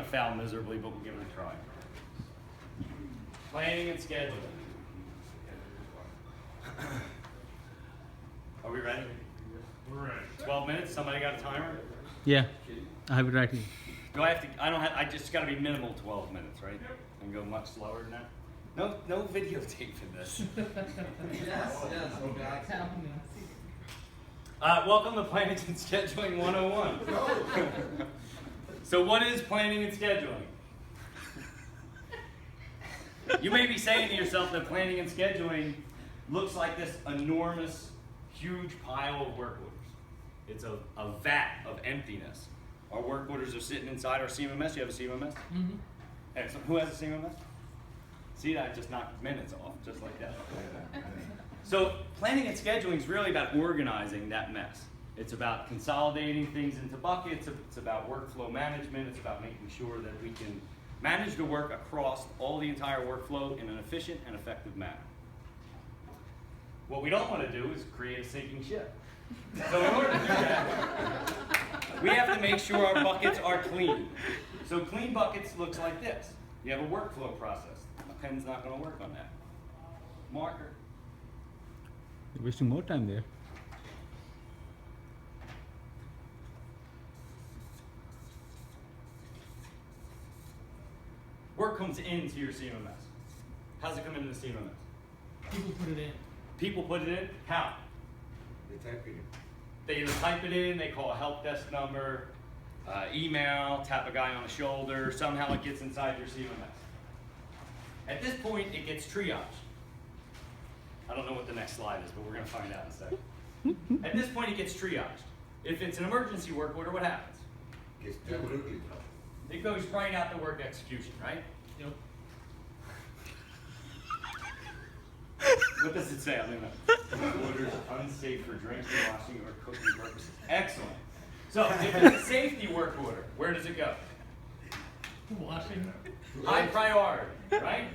fail miserably, but we'll give it a try. Planning and scheduling. Are we ready? We're ready. 12 minutes. Somebody got a timer? Yeah, I have it right here. Do I have to? I don't have. I just got to be minimal 12 minutes, right? Yep. And go much slower than that. No videotaping this. Welcome to Planning and Scheduling 101. So what is planning and scheduling? You may be saying to yourself that planning and scheduling looks like this enormous, huge pile of work orders. It's a vat of emptiness. Our work orders are sitting inside our CMMS. You have a CMMS? Mm-hmm. Excellent. Who has a CMMS? See, I just knocked minutes off, just like that. So planning and scheduling is really about organizing that mess. It's about consolidating things into buckets. It's about workflow management. It's about making sure that we can manage the work across all the entire workflow in an efficient and effective manner. What we don't want to do is create a sinking ship. So in order to do that, we have to make sure our buckets are clean. So clean buckets looks like this. You have a workflow process. My pen's not going to work on that. Marker. You're wasting more time there. Work comes into your CMMS. How's it come into the CMMS? People put it in. People put it in? How? They type it in. They either type it in, they call a help desk number, email, tap a guy on the shoulder, somehow it gets inside your CMMS. At this point, it gets triaged. I don't know what the next slide is, but we're going to find out in a second. At this point, it gets triaged. If it's an emergency work order, what happens? Gets deliberately. It goes right out to work execution, right? Yep. What does it say? I don't know. Orders unsafe for drinking, washing, or cooking purposes. Excellent. So, if it's a safety work order, where does it go? Washing. High priority, right?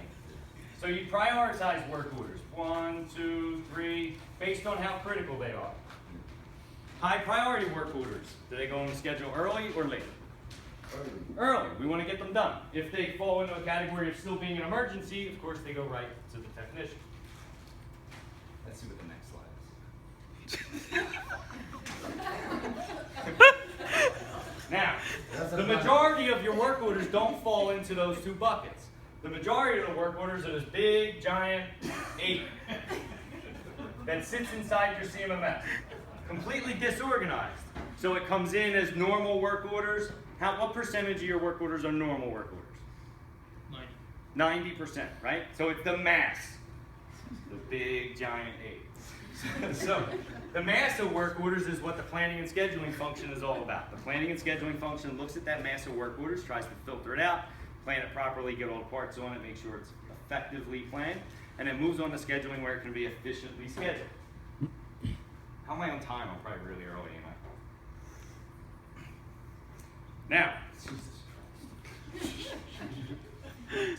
So you prioritize work orders. 1, 2, 3, based on how critical they are. High priority work orders. Do they go on the schedule early or late? Early. We want to get them done. If they fall into a category of still being an emergency, of course they go right to the technician. Let's see what the next slide is. Now, the majority of your work orders don't fall into those two buckets. The majority of the work orders are this big, giant 8 that sits inside your CMMS, completely disorganized. So it comes in as normal work orders. What percentage of your work orders are normal work orders? 90%, right? So it's the mass, the big, giant 8. So the mass of work orders is what the planning and scheduling function is all about. The planning and scheduling function looks at that mass of work orders, tries to filter it out, plan it properly, get all the parts on it, make sure it's effectively planned, and then moves on to scheduling where it can be efficiently scheduled. How am I on time? I'm probably really early, am I? Now,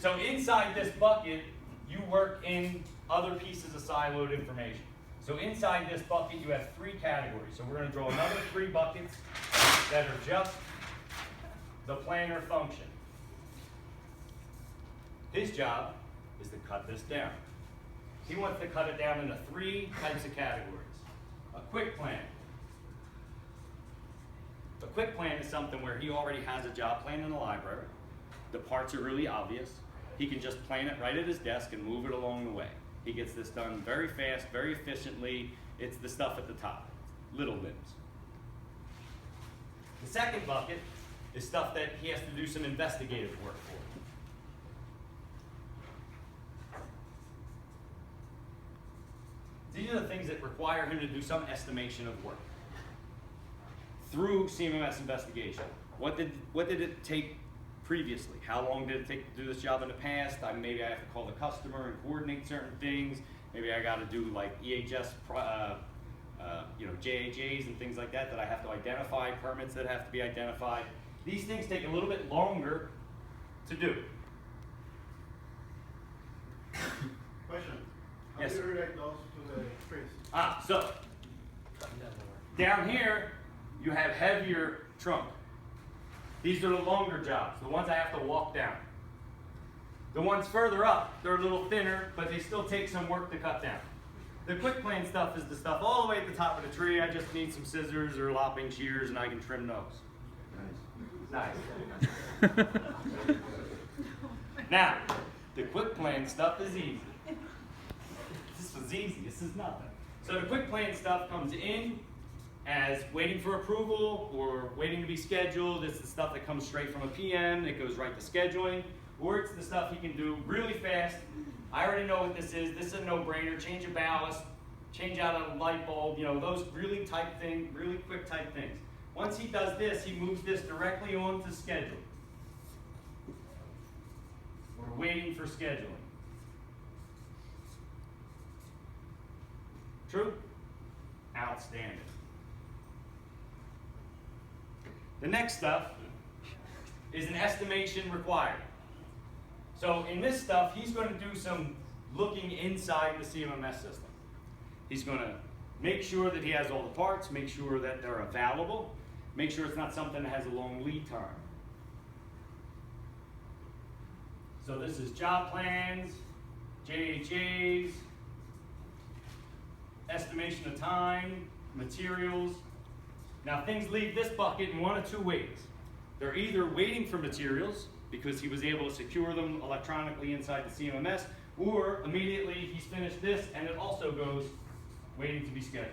so inside this bucket, you work in other pieces of siloed information. So inside this bucket, you have 3 categories. So we're going to draw another 3 buckets that are just the planner function. His job is to cut this down. He wants to cut it down into 3 types of categories. A quick plan. A quick plan is something where he already has a job plan in the library. The parts are really obvious. He can just plan it right at his desk and move it along the way. He gets this done very fast, very efficiently. It's the stuff at the top, little limbs. The second bucket is stuff that he has to do some investigative work for. These are the things that require him to do some estimation of work through CMMS investigation. What did it take previously? How long did it take to do this job in the past? Maybe I have to call the customer and coordinate certain things. Maybe I got to do like EHS, JHAs and things like that I have to identify, permits that have to be identified. These things take a little bit longer to do. Question. How Yes, do you sir. relate those to the trees? So down here you have heavier trunk. These are the longer jobs, the ones I have to walk down. The ones further up, they're a little thinner, but they still take some work to cut down. The quick plan stuff is the stuff all the way at the top of the tree. I just need some scissors or lopping shears and I can trim those. Nice. Now, the quick plan stuff is easy. This was easy, this is nothing. So the quick plan stuff comes in as waiting for approval or waiting to be scheduled. It's the stuff that comes straight from a PM that goes right to scheduling. Or it's the stuff he can do really fast. I already know what this is. This is a no-brainer. Change a ballast, change out a light bulb, you know, those really quick type things. Once he does this, he moves this directly on to schedule. We're waiting for scheduling. True? Outstanding. The next stuff is an estimation required. So in this stuff, he's going to do some looking inside the CMMS system. He's going to make sure that he has all the parts, make sure that they're available, make sure it's not something that has a long lead time. So this is job plans, JHAs, estimation of time, materials. Now things leave this bucket in one of two ways. They're either waiting for materials because he was able to secure them electronically inside the CMMS, or immediately he's finished this and it also goes waiting to be scheduled.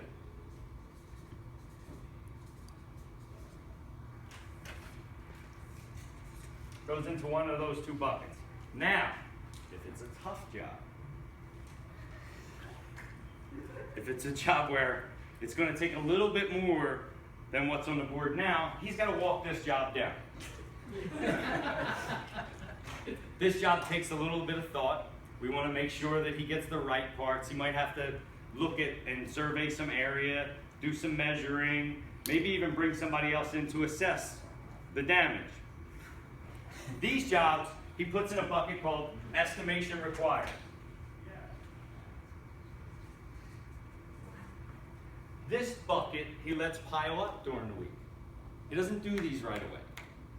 Goes into one of those two buckets. Now, if it's a tough job, if it's a job where it's going to take a little bit more than what's on the board now, he's got to walk this job down. This job takes a little bit of thought. We want to make sure that he gets the right parts. He might have to look at and survey some area, do some measuring, maybe even bring somebody else in to assess the damage. These jobs, he puts in a bucket called estimation required. This bucket he lets pile up during the week. He doesn't do these right away.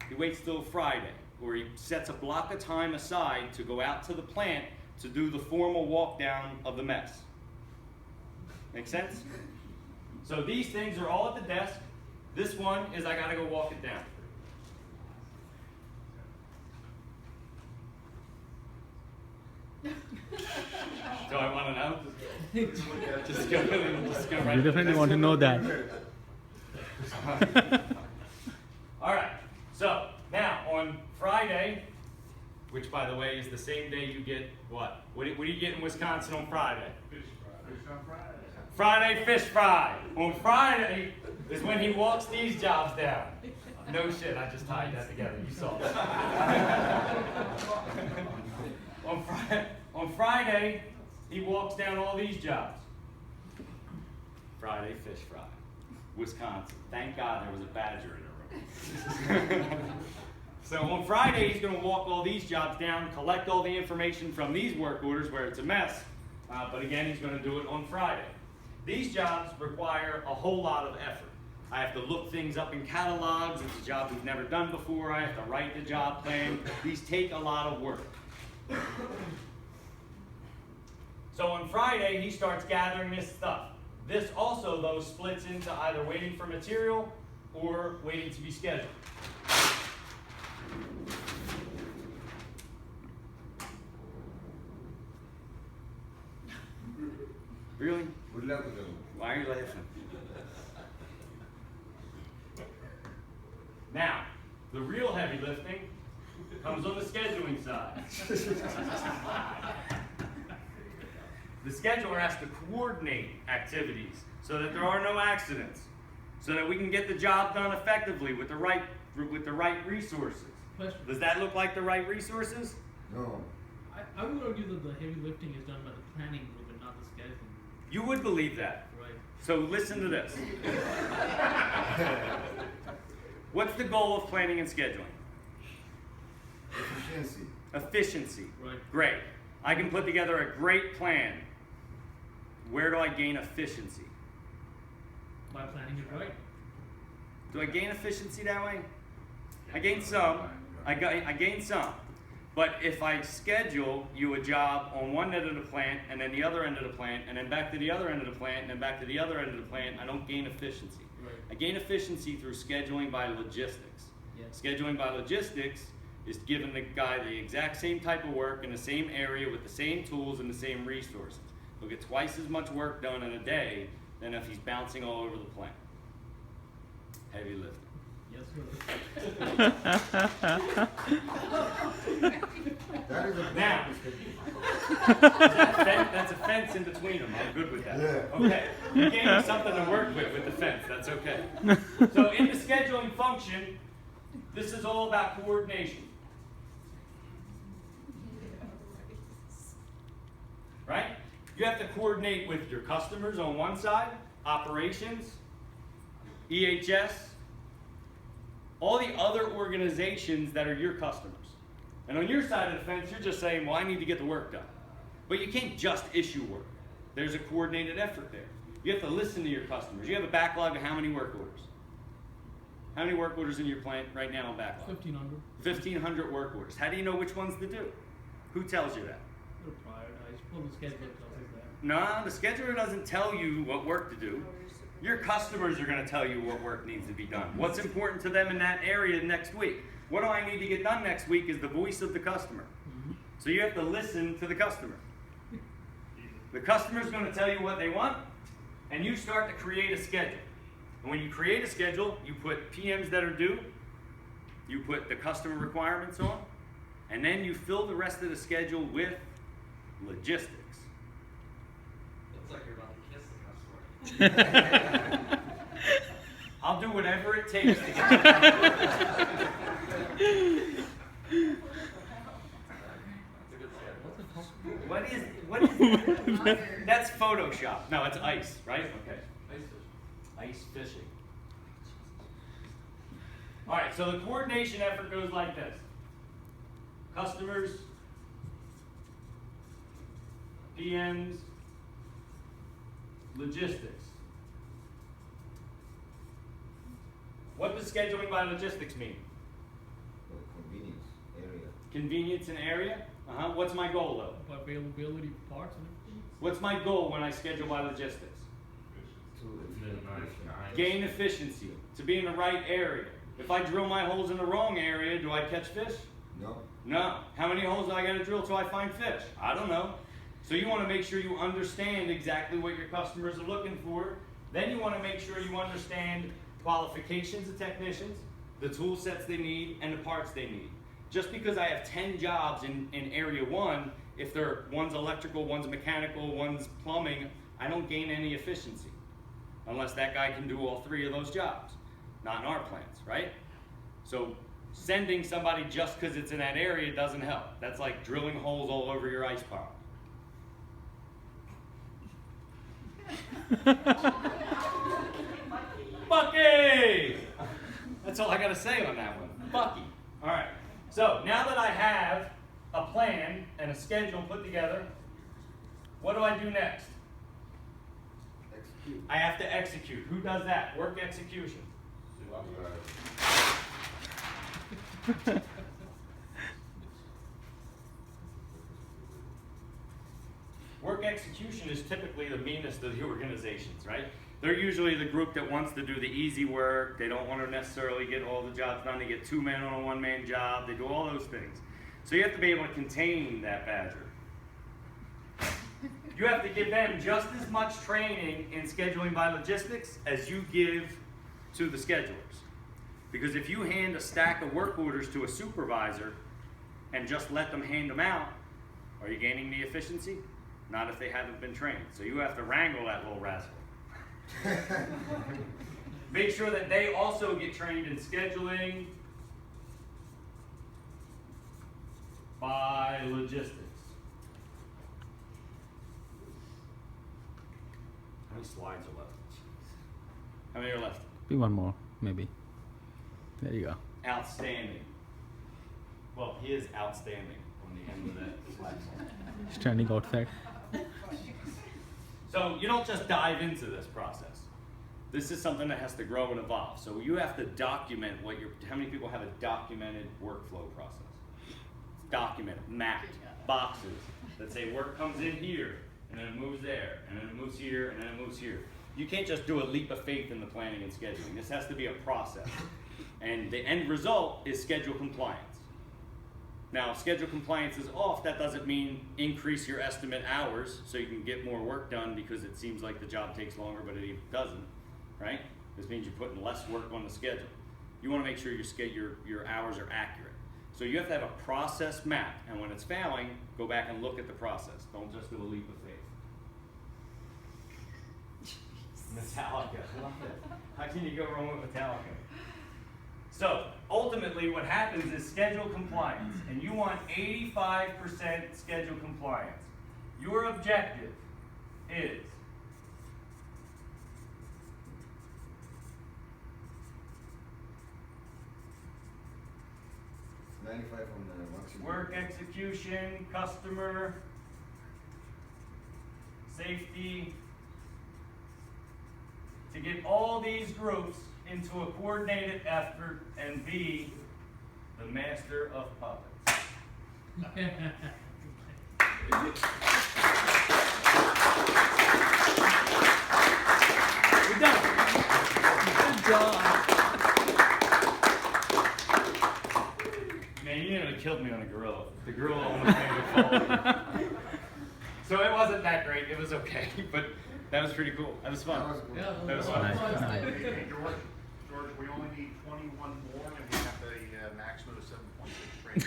He waits till Friday, or he sets a block of time aside to go out to the plant to do the formal walk down of the mess. Make sense? So these things are all at the desk. This one is I gotta go walk it down. So I want to know? Just go right. You definitely want to know that. All right. So now on Friday, which by the way is the same day you get what? What do you get in Wisconsin on Friday? Fish on Friday. Friday fish fry. On Friday is when he walks these jobs down. No shit, I just tied that together. You saw that. On Friday, he walks down all these jobs. Friday fish fry. Wisconsin. Thank God there was a badger in the room. So on Friday, he's going to walk all these jobs down, collect all the information from these work orders where it's a mess. But again, he's going to do it on Friday. These jobs require a whole lot of effort. I have to look things up in catalogs. It's a job we've never done before. I have to write the job plan. These take a lot of work. So on Friday, he starts gathering this stuff. This also, though, splits into either waiting for material or waiting to be scheduled. Really? Good luck with them. Why are you laughing? Now, the real heavy lifting comes on the scheduling side. The scheduler has to coordinate activities so that there are no accidents, so that we can get the job done effectively with the right resources. Question. Does that look like the right resources? No. I would argue that the heavy lifting is done by the planning group and not the scheduling. You would believe that. Right. So listen to this. What's the goal of planning and scheduling? Efficiency. Efficiency. Right. Great. I can put together a great plan. Where do I gain efficiency? By planning it right. Do I gain efficiency that way? I gain some. I gain some. But if I schedule you a job on one end of the plant and then the other end of the plant and then back to the other end of the plant and then back to the other end of the plant, I don't gain efficiency. Right. I gain efficiency through scheduling by logistics. Yes. Scheduling by logistics is giving the guy the exact same type of work in the same area with the same tools and the same resources. He'll get twice as much work done in a day than if he's bouncing all over the plant. Heavy lifting. Yes, sir. That is a Now. bad That's a fence in between them. I'm good with that. Yeah. Okay. You gave me something to work with the fence. That's okay. So in the scheduling function, this is all about coordination. Right? You have to coordinate with your customers on one side, operations, EHS, all the other organizations that are your customers. And on your side of the fence, you're just saying, well, I need to get the work done. But you can't just issue work. There's a coordinated effort there. You have to listen to your customers. You have a backlog of how many work orders? How many work orders in your plant right now on backlog? 1,500. 1,500 work orders. How do you know which ones to do? Who tells you that? They're prioritized. Well, the scheduler tells us that. No, the scheduler doesn't tell you what work to do. Your customers are going to tell you what work needs to be done. What's important to them in that area next week? What do I need to get done next week is the voice of the customer. So you have to listen to the customer. The customer's going to tell you what they want, and you start to create a schedule. And when you create a schedule, you put PMs that are due, you put the customer requirements on, and then you fill the rest of the schedule with logistics. Looks like you're about to kiss the customer. I'll do whatever it takes to get What is that? That's Photoshop. No, it's ice, right? Okay. Ice fishing. All right, so the coordination effort goes like this. Customers, PMs, logistics. What does scheduling by logistics mean? Convenience area. Convenience and area? What's my goal though? Availability of parts and everything. What's my goal when I schedule by logistics? To Gain efficiency, to be in the right area. If I drill my holes in the wrong area, do I catch fish? No. No. How many holes do I got to drill till I find fish? I don't know. So you want to make sure you understand exactly what your customers are looking for. Then you want to make sure you understand qualifications of technicians, the tool sets they need, and the parts they need. Just because I have 10 jobs in area 1, if one's electrical, one's mechanical, one's plumbing, I don't gain any efficiency. Unless that guy can do all 3 of those jobs. Not in our plants, right? So sending somebody just because it's in that area doesn't help. That's like drilling holes all over your ice pile. Bucky! That's all I gotta say on that one. Bucky. All right. So now that I have a plan and a schedule put together, what do I do next? Execute. I have to execute. Who does that? Work execution. Work execution is typically the meanest of the organizations, right? They're usually the group that wants to do the easy work. They don't want to necessarily get all the jobs done. They get 2 men on a 1-man job. They do all those things. So you have to be able to contain that badger. You have to give them just as much training in scheduling by logistics as you give to the schedulers. Because if you hand a stack of work orders to a supervisor and just let them hand them out, are you gaining the efficiency? Not if they haven't been trained. So you have to wrangle that little rascal. Make sure that they also get trained in scheduling by logistics. How many slides are left? How many are left? Be one more, maybe. There you go. Outstanding. Well, he is outstanding on the end of that slide. Standing outside. So you don't just dive into this process. This is something that has to grow and evolve. So you have to document how many people have a documented workflow process? Documented, mapped, boxes that say work comes in here, and then it moves there, and then it moves here, and then it moves here. You can't just do a leap of faith in the planning and scheduling. This has to be a process. And the end result is schedule compliance. Now, if schedule compliance is off, that doesn't mean increase your estimate hours so you can get more work done because it seems like the job takes longer, but it doesn't, right? This means you're putting less work on the schedule. You want to make sure your hours are accurate. So you have to have a process map, and when it's failing, go back and look at the process. Don't just do a leap of faith. Metallica, love it. How can you go wrong with Metallica? So ultimately what happens is schedule compliance, and you want 85% schedule compliance. Your objective is $95 from the maximum. work execution, customer, safety, to get all these groups into a coordinated effort and be the master of puppets. We're done. Good job. Man, you nearly killed me on a gorilla. The gorilla almost made me fall. So it wasn't that great. It was okay, but that was pretty cool. That was fun. That was good. Yeah, That was fun. Nice. Hey, George, we only need 21 more and we have the maximum of 7.6 grades.